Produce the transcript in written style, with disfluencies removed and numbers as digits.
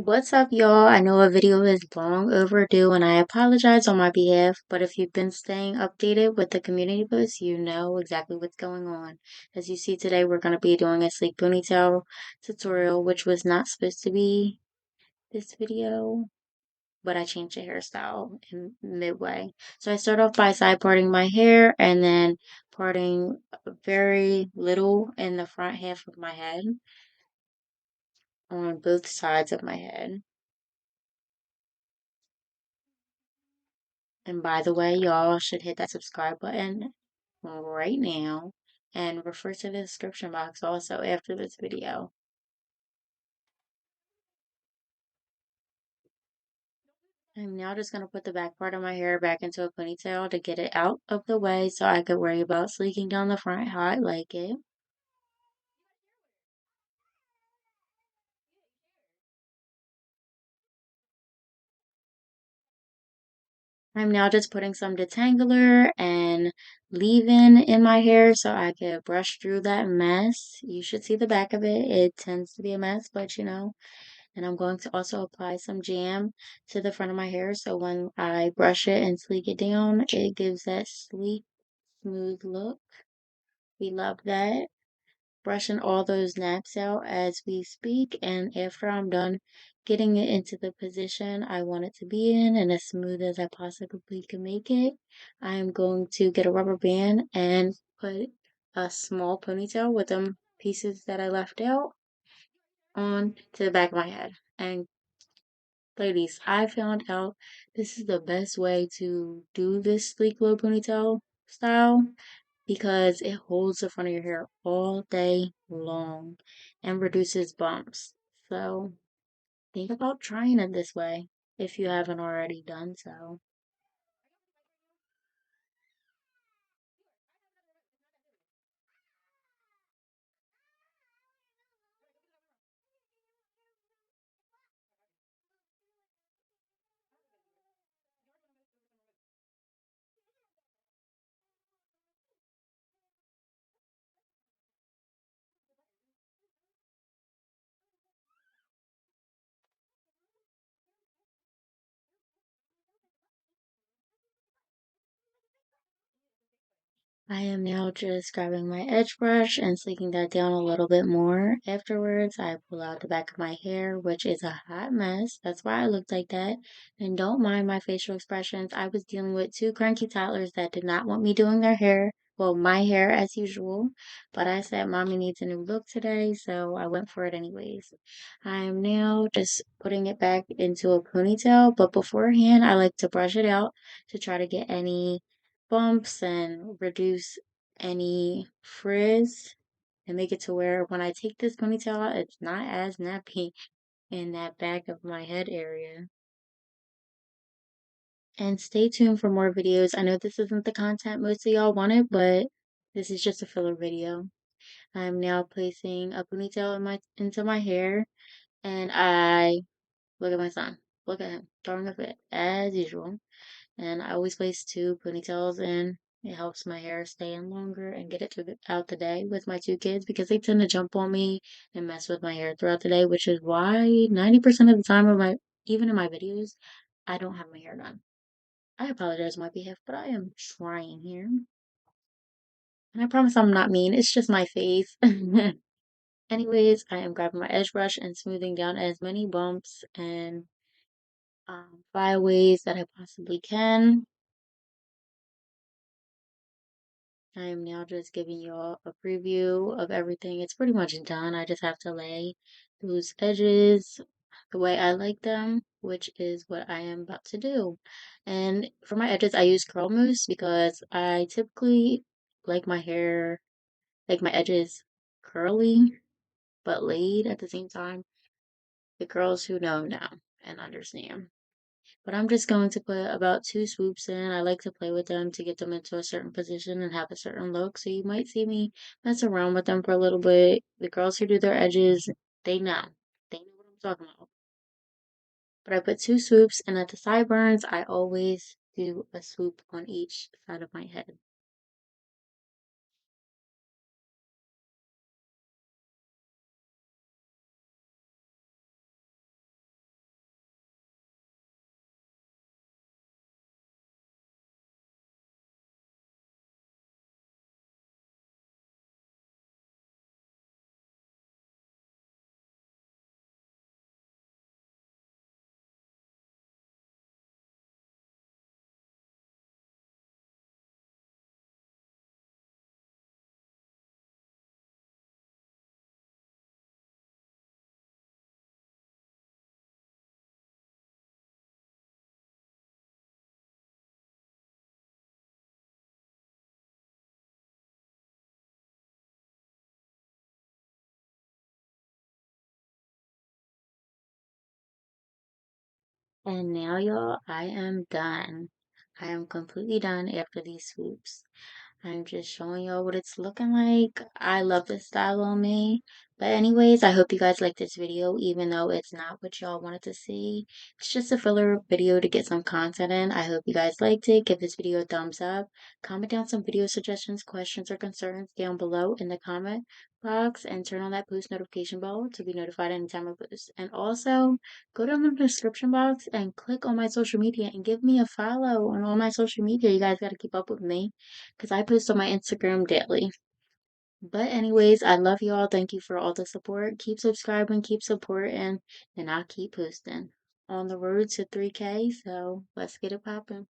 What's up, y'all? I know a video is long overdue and I apologize on my behalf, but if you've been staying updated with the community posts, you know exactly what's going on. As you see today, we're going to be doing a sleek ponytail tutorial, which was not supposed to be this video, but I changed the hairstyle in midway. So I start off by side parting my hair and then parting very little in the front half of my head on both sides of my head. And by the way, y'all should hit that subscribe button right now and refer to the description box also after this video. I'm now just going to put the back part of my hair back into a ponytail to get it out of the way so I could worry about sleeking down the front how I like it. I'm now just putting some detangler and leave-in in my hair so I could brush through that mess. You should see the back of it. It tends to be a mess, but you know. And I'm going to also apply some jam to the front of my hair so when I brush it and sleek it down, it gives that sleek, smooth look. We love that. Brushing all those naps out as we speak, and after I'm done getting it into the position I want it to be in and as smooth as I possibly can make it, I'm going to get a rubber band and put a small ponytail with them pieces that I left out on to the back of my head. And ladies, I found out this is the best way to do this sleek low ponytail style because it holds the front of your hair all day long and reduces bumps. So think about trying it this way if you haven't already done so. I am now just grabbing my edge brush and sleeking that down a little bit more. Afterwards, I pull out the back of my hair, which is a hot mess. That's why I looked like that. And don't mind my facial expressions. I was dealing with two cranky toddlers that did not want me doing their hair. Well, my hair as usual. But I said, Mommy needs a new look today, so I went for it anyways. I am now just putting it back into a ponytail, but beforehand, I like to brush it out to try to get any bumps and reduce any frizz and make it to where when I take this ponytail out, it's not as nappy in that back of my head area. And stay tuned for more videos. I know this isn't the content most of y'all wanted, but this is just a filler video. I'm now placing a ponytail into my hair and I look at my son. Look at him throwing a fit as usual. And I always place two ponytails in. It helps my hair stay in longer and get it out the day with my two kids because they tend to jump on me and mess with my hair throughout the day, which is why 90% of the time of even in my videos, I don't have my hair done. I apologize on my behalf, but I am trying here. And I promise I'm not mean. It's just my face. Anyways, I am grabbing my edge brush and smoothing down as many bumps and flyaways that I possibly can. I am now just giving you all a preview of everything. It's pretty much done. I just have to lay those edges the way I like them, which is what I am about to do. And for my edges, I use curl mousse because I typically like my hair, like my edges curly, but laid at the same time. The girls who know and understand. But I'm just going to put about two swoops in. I like to play with them to get them into a certain position and have a certain look. So you might see me mess around with them for a little bit. The girls who do their edges, they know. They know what I'm talking about. But I put two swoops, and at the sideburns, I always do a swoop on each side of my head. And now, y'all, I am done. I am completely done after these swoops. I'm just showing y'all what it's looking like. I love this style on me. But anyways, I hope you guys like this video, even though it's not what y'all wanted to see. It's just a filler video to get some content in. I hope you guys liked it. Give this video a thumbs up. Comment down some video suggestions, questions, or concerns down below in the comment box. And turn on that post notification bell to be notified anytime I post. And also, go down in the description box and click on my social media and give me a follow on all my social media. You guys got to keep up with me because I post on my Instagram daily. But anyways, I love y'all. Thank you for all the support. Keep subscribing, keep supporting, and I'll keep posting. On the road to 3K, so let's get it popping.